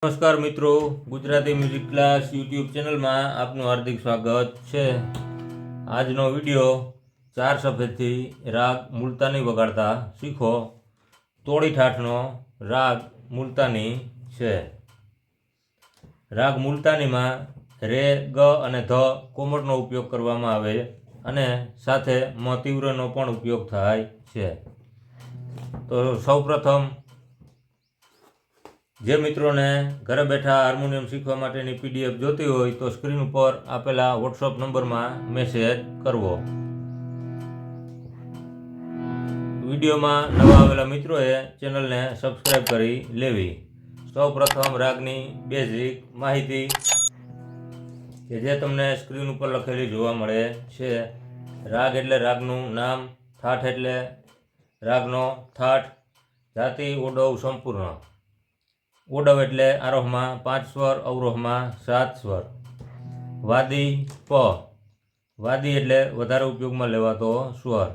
નમસ્કાર મિત્રો, Gujarati music class YouTube ચેનલમાં આપનું હાર્દિક સ્વાગત છે। આજનો વિડીયો 4 સફેદથી રાગ મુલતાની વગાડતા શીખો। તોડી ઠાઠનો રાગ મુલતાની છે। રાગ મુલતાનીમાં રે, ગ અને ધ કોમળનો ઉપયોગ કરવામાં આવે અને સાથે મ તીવ્રનો પણ ઉપયોગ થાય છે। તો સૌપ્રથમ જે મિત્રોને ઘરે બેઠા હાર્મોનિયમ શીખવા માટેની પીડીએફ જોતી હોય તો સ્ક્રીન ઉપર આપેલા વોટ્સઅપ નંબરમાં મેસેજ કરવો। વિડીયોમાં નવા આવેલા મિત્રોએ ચેનલને સબસ્ક્રાઈબ કરી લેવી। સૌપ્રથમ રાગની બેઝિક માહિતી કે જે તમને સ્ક્રીન ઉપર લખેલી જોવા મળે છે। રાગ એટલે રાગનું નામ, ઠાઠ એટલે રાગનો ઠાઠ, જાતિ ઓડવ સંપૂર્ણ। ઓડવ એટલે આરોહમાં 5 સ્વર, અવરોહમાં 7 સ્વર। વાદી પ, વાદી એટલે વધારે ઉપયોગમાં લેવાતો સ્વર।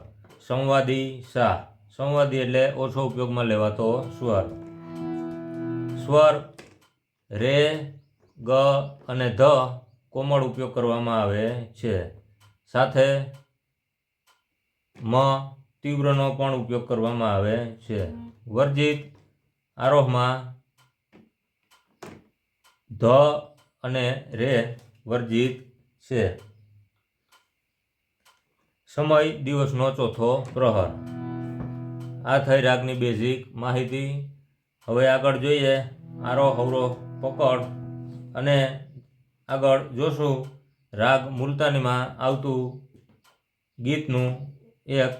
સંવાદી સા, સંવાદી એટલે ઓછો ઉપયોગમાં લેવાતો સ્વર। સ્વર રે, ગ અને ધ કોમળ ઉપયોગ કરવામાં આવે છે, સાથે મ તીવ્રનો પણ ઉપયોગ કરવામાં આવે છે। વર્જિત આરોહમાં ધ અને રે વર્જિત છે। સમય દિવસનો ચોથો પ્રહર। આ થઈ રાગની બેઝિક માહિતી। હવે આગળ જોઈએ આરોહ અવરોહ પકડ અને આગળ જોશું રાગ મુલતાનીમાં આવતું ગીતનું એક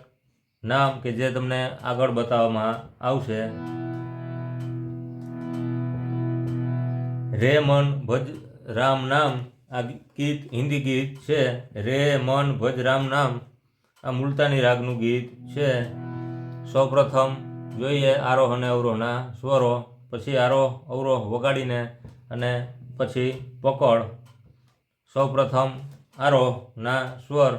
નામ કે જે તમને આગળ બતાવવામાં આવશે। રે મન ભજ રામ નામ, આ ગીત હિન્દી ગીત છે। રે મન ભજ રામ નામ આ મુલતાની રાગનું ગીત છે। સૌપ્રથમ જોઈએ આરોહ અને અવરોહના સ્વરો, પછી આરોહ અવરોહ વગાડીને અને પછી પકડ। સૌપ્રથમ આરોહના સ્વર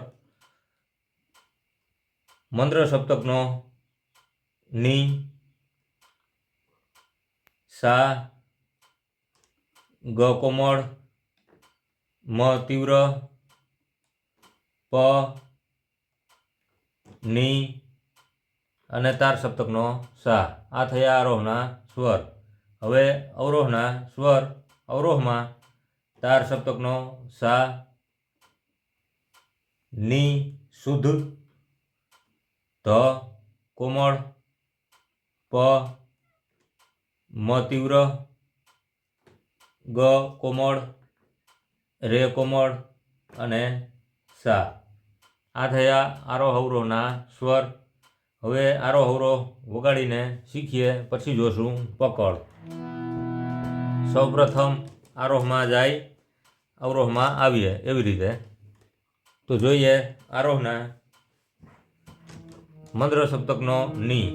મંદ્ર સપ્તકનો ની, સા, ગ કોમળ, મ તીવ્ર, પ, ની અને તાર સપ્તકનો સા। આ થયા આરોહના સ્વર। હવે અવરોહના સ્વર, અવરોહમાં તાર સપ્તકનો સા, ની શુદ્ધ, ધ કોમળ, પ, મ તીવ્ર, ગ કોમળ, રે કોમળ અને સા। આ થયા આરોહ અવરોહના સ્વર। હવે આરોહ અવરોહ વગાડીને શીખીએ, પછી જોશું પકડ। સૌપ્રથમ આરોહમાં જાય, અવરોહમાં આવીએ, એવી રીતે। તો જોઈએ આરોહના મંદ્ર સપ્તકનો ની,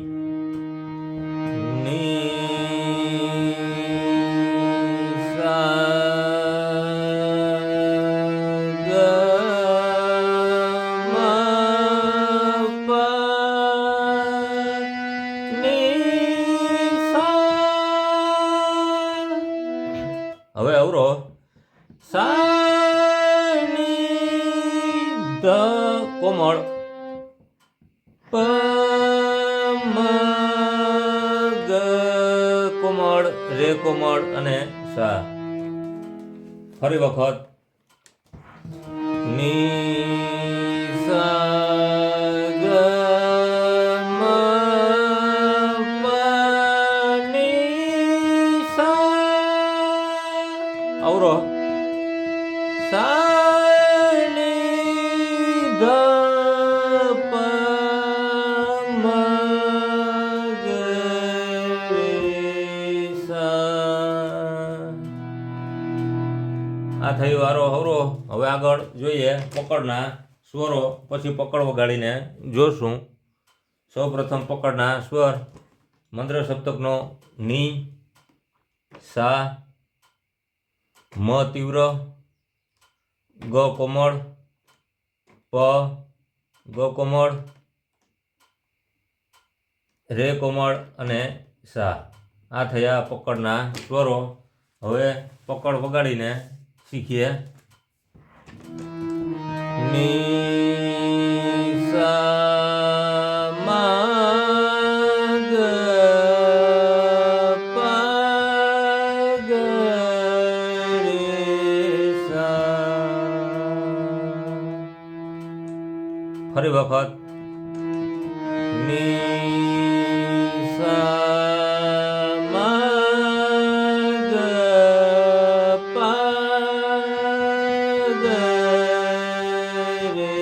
હવે અવરોહ સા, ની, ધ કોમળ, પ, મ, ગ કોમળ, રે કોમળ અને સા। ફરી વખત ની, સા, ગ, મ, પ, ની, સા। અવરોહ સા, ની, ધ, પ, મ, ગ, રે, સા। આ થયું આરોહ અવરોહ। હવે આગળ જોઈએ પકડના સ્વરો, પછી પકડ વગાડીને જોશું। સૌપ્રથમ પકડના સ્વર મંદ્ર સપ્તકનો ની, સા, મ તીવ્ર, ગ કોમળ, પ, ગ કોમળ, રે કોમળ અને સા। આ થયા પકડના સ્વરો। હવે પકડ વગાડીને શીખીએ. ની સા મા ગ પા ગ રે સા. ફરી વખત. ની સા મા ગ પા ગ રે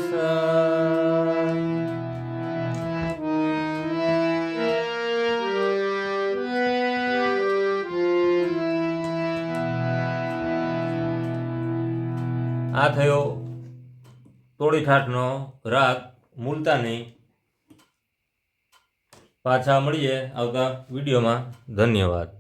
સા. આ થયો તોડી ઠાઠનો રાગ મુલતાની. પાછા મળીએ આવતા વિડીયોમાં. ધન્યવાદ.